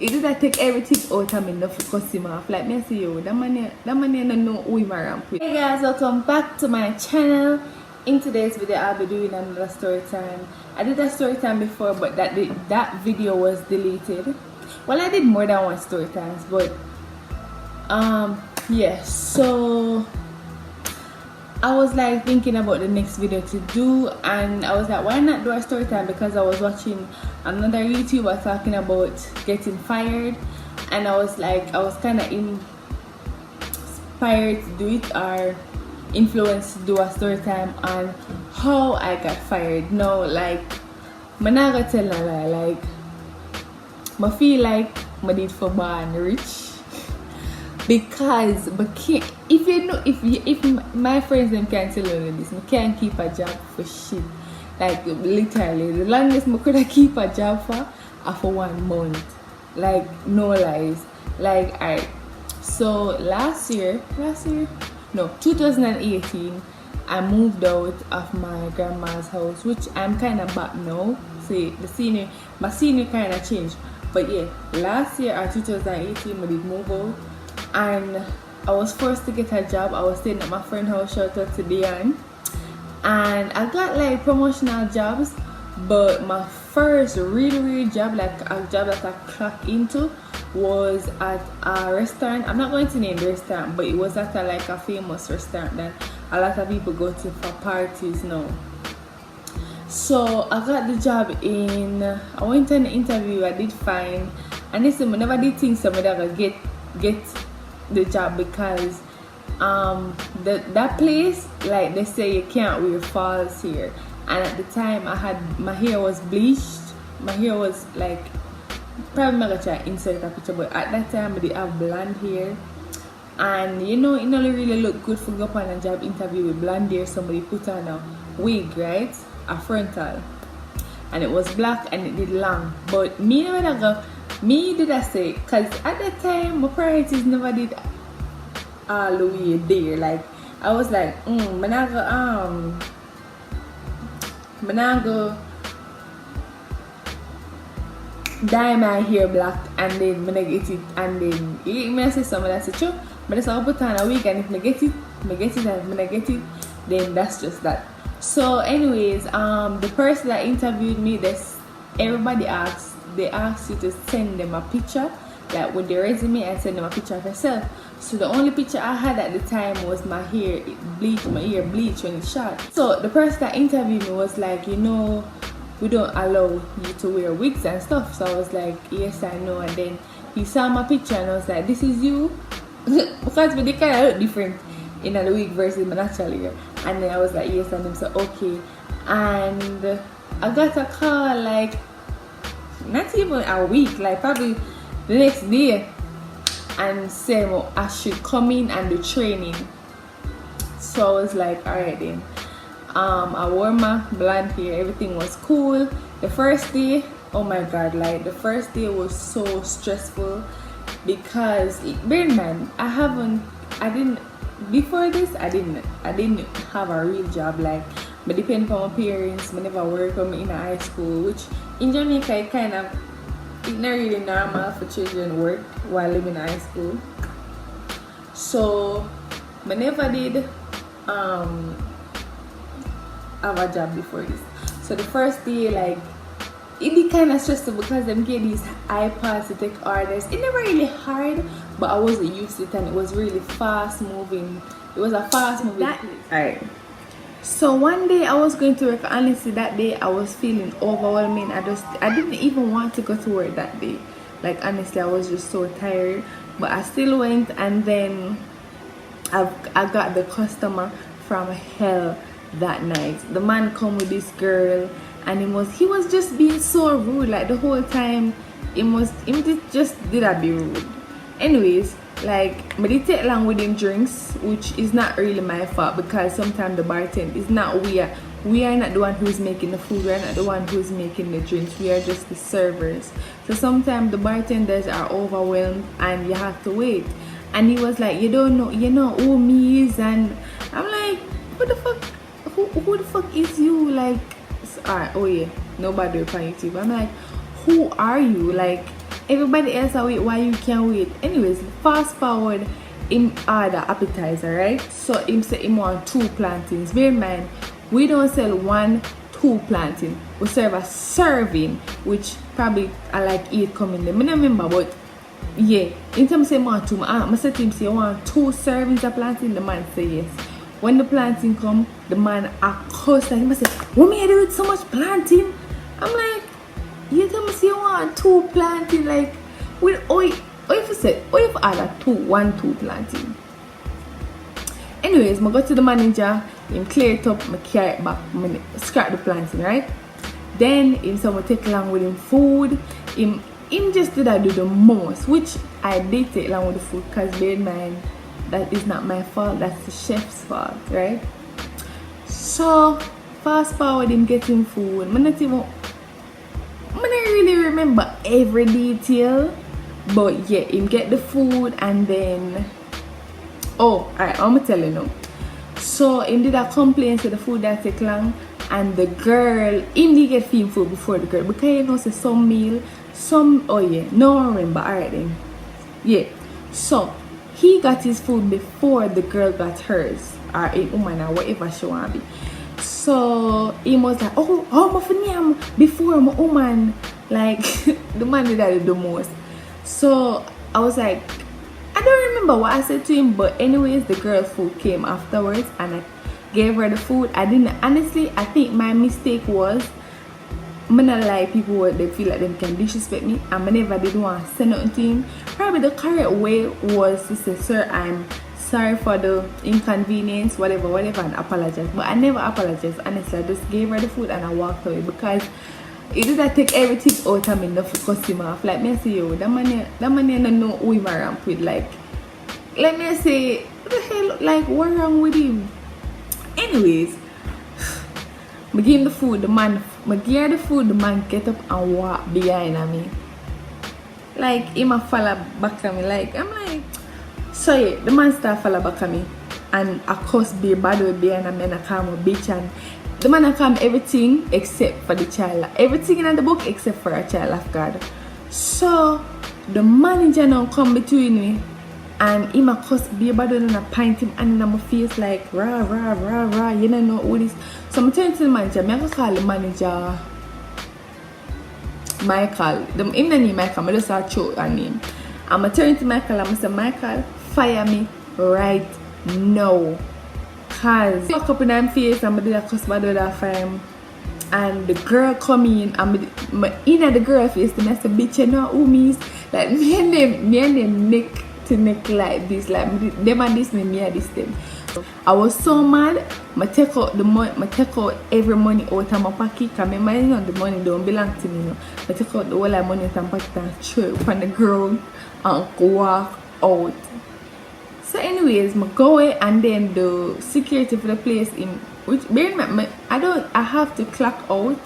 it did I take everything out of me enough to cuss him off. Like me I say yo, that man don't know who him around with. Hey guys, welcome back to my channel. In today's video I'll be doing another story time. I did a story time before, but that video was deleted. Well, I did more than one story times, but yeah, so I was like thinking about the next video to do, and I was like, why not do a story time? Because I was watching another YouTuber talking about getting fired, and I was like, I was kind of inspired to do it, or influenced to do a story time on how I got fired. No, like, I'm not gonna tell a lie. Like, I feel like I did for born rich. Because if my friends them can't tell you this, I can't keep a job for shit. Like literally, the longest I could keep a job for 1 month. Like no lies. Like so last year, 2018, I moved out of my grandma's house, which I'm kind of back now. See, my senior kind of changed. But yeah, last year or 2018, I did move out. And I was forced to get a job. I was staying at my friend's house, shout out to Diane. And I got like promotional jobs, but my first real job, like a job that I clocked into, was at a restaurant. I'm not going to name the restaurant, but it was at like a famous restaurant that a lot of people go to for parties now. So I got the job I went to an interview, I did fine. And listen, I never did think somebody would get the job, because that place, like they say you can't wear false hair, and at the time my hair was bleached. My hair was like, probably not gonna try to insert a picture, but at that time I did have blonde hair, and you know it don't really look good for go up on a job interview with blonde hair. Somebody put on a wig, right, a frontal, and it was black and it did long. But me did I say, because at that time my priorities never did all the way there. Like I was like, I'm not go dye my hair black and then I'm gonna get it, and then I say something that's true. But that's all put on a wig, and if I get it, and I'm gonna get it, then that's just that. So anyways, the person that interviewed me, everybody asked you to send them a picture, like with their resume, and send them a picture of yourself. So the only picture I had at the time was my hair bleached when it's short. So the person that interviewed me was like, we don't allow you to wear wigs and stuff. So I was like, yes, I know. And then he saw my picture and I was like, this is you? Because they kind of look different in a wig versus my natural hair. And then I was like, yes, and then so okay. And I got a call like not even a week, like probably the next day, and say I should come in and do training. So I was like, alright then. I wore my blonde hair, everything was cool. The first day, oh my god, like the first day was so stressful, because bear in mind, before this I didn't have a real job. Like I depend on my parents. I never worked when I in high school, which in Jamaica it's not really normal for children work while living in high school. So I never did have a job before this. So the first day, like, it be kind of stressful because them get these iPads to take orders. It never really hard, but I wasn't used to it, and it was really fast moving. It was a fast moving. Alright. So one day I was going to work. Honestly, that day I was feeling overwhelming. I didn't even want to go to work that day. Like honestly, I was just so tired. But I still went, and then I got the customer from hell that night. The man come with this girl, and he was just being so rude. Like the whole time, he just did a be rude. Anyways, like, but it take long with them drinks, which is not really my fault, because sometimes the bartender is not we are not the one who's making the food, we are not the one who's making the drinks, we are just the servers. So sometimes the bartenders are overwhelmed and you have to wait. And he was like, you know who me is, and I'm like, who the fuck is you? Like, oh yeah, nobody on YouTube. I'm like, who are you? Like, everybody else are wait, why you can't wait? Anyways, fast forward, him order appetizer, right? So him say him want 2 plantains. Bear in mind, we don't sell 1-2 plantain. We serve a serving, which probably I like 8 coming there. I don't remember, but yeah, in terms of want 2, I said to him say you want 2 servings of plantain. The man say yes. When the plantain come, the man accost him. I say, what may I do with so much plantain? I'm like, you tell me say you want 2 plantain, like with oil. Or if you say, or if I add 1-2 plantain. Anyways, I go to the manager, him clear it up, I carry it back, I scrap the plantain, right? Then him say I take along with him food. Him just did do the most, which I did take along with the food, because bear in mind, that is not my fault, that's the chef's fault, right? So fast forward him getting food. I don't really remember every detail. But yeah, him get the food and then alright, I'm gonna tell you now. So him did a complaint to the food that take long, and the girl, him did get him food before the girl, because you know say some meal, no I remember, alright then. Yeah. So he got his food before the girl got hers, or a woman or whatever she wanna be. So he was like, I'm before my woman. Like the man did that the most. So I was like, I don't remember what I said to him, but anyways, the girl's food came afterwards and I gave her the food. Honestly, I think my mistake was, I'm not like people where they feel like they can disrespect me, and I never did want to say nothing to him. Probably the correct way was to say, sir, I'm sorry for the inconvenience, whatever, and apologize. But I never apologized, honestly. I just gave her the food and I walked away, because it did not take everything out of me enough to cuss him off. Like me say, yo, that man don't know who him around with. Like, let me say, what the hell, like, what wrong with him? Anyways, I give him the food, the man get up and walk behind me. Like, him a follow back at me. Like, I'm like, so yeah, the man start follow back at me. And of course, be bad with behind me and I call him a bitch, and the man I come everything except for the child. Everything in the book except for a child of God. So the manager now come between me and him a cuss be bad and I pint him and in my face like rah rah rah rah. You don't know what this. So I'm turning to the manager. I go call the manager Michael. Him name Michael. I just saw choke her name. I'm turning to Michael and I say, Michael, fire me right now. Cause I up in her face and I did a cuss bad with her fire. And the girl come in and in at the girl face and I said, bitch, you know who me is? Like me and them neck to neck like this. Like them and this me and this them. I was so mad. I take out the money, I take out every money out of my pocket. Cause my money, the money don't belong to me. You know. I take out the whole of money out of my pocket and throw it on the ground and walk out. So anyways, I go away and then the security for the place which I have to clock out.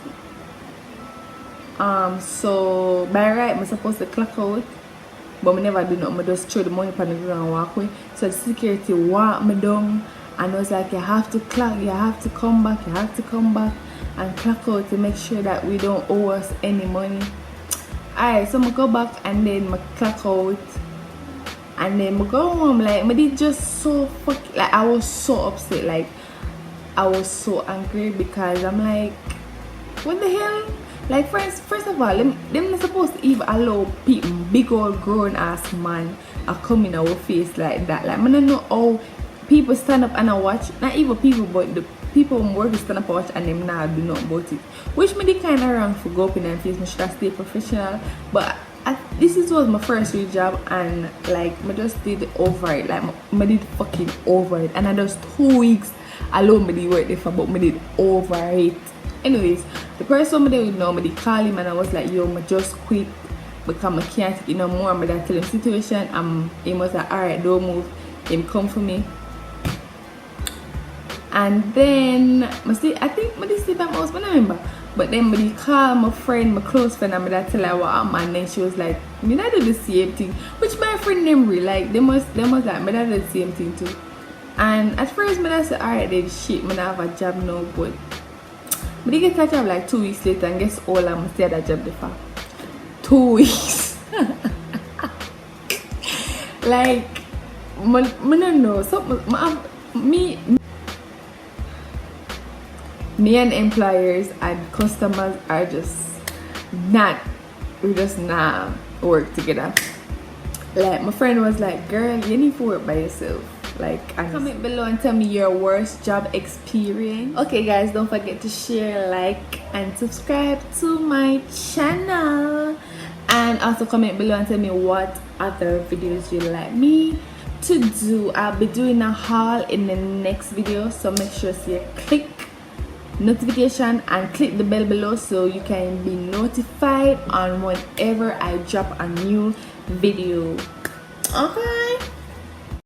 So by right I'm supposed to clock out, but I never do nothing. I just throw the money on the ground and walk away. So the security walk me down and I was like, you have to clock, you have to come back and clock out to make sure that we don't owe us any money. Alright, so I go back and then I clock out. And then I go home, like, I did just so fucking, like, I was so upset, like, I was so angry because I'm like, what the hell? Like, first of all, them not supposed to even allow people, big old grown ass man, come in our face like that. Like, I don't know how people stand up and I watch, not even people, but the people who work stand up and watch and them not do nothing about it. Which me did kind of wrong for go up in their face, I should have stayed professional, but this was my first real job and like I just did over it, like I did fucking over it, and I just 2 weeks alone I did work there for, but I did over it. Anyways, the person I did with now, I did call him and I was like, yo, I just quit because I can't take it no more. I did tell him situation and he was like, alright, don't move. Him come for me. And then I think I did sleep at my house, but I remember. But then I call my friend, my close friend, and I tell her what happened, and then she was like, I mean, I do the same thing. Which my friend memory, like, they must like, I do the same thing too. And at first, I said, alright, then shit, I have a job now, but I get a job like 2 weeks later, and guess all I'm still at that job for 2 weeks. Like, I don't know. Me and employers and customers are just not, we just not work together. Like, my friend was like, girl, you need to work by yourself. Like, comment below and tell me your worst job experience. Okay guys, don't forget to share, like, and subscribe to my channel. And also comment below and tell me what other videos you'd like me to do. I'll be doing a haul in the next video, so make sure you click notification and click the bell below so you can be notified on whenever I drop a new video. Okay.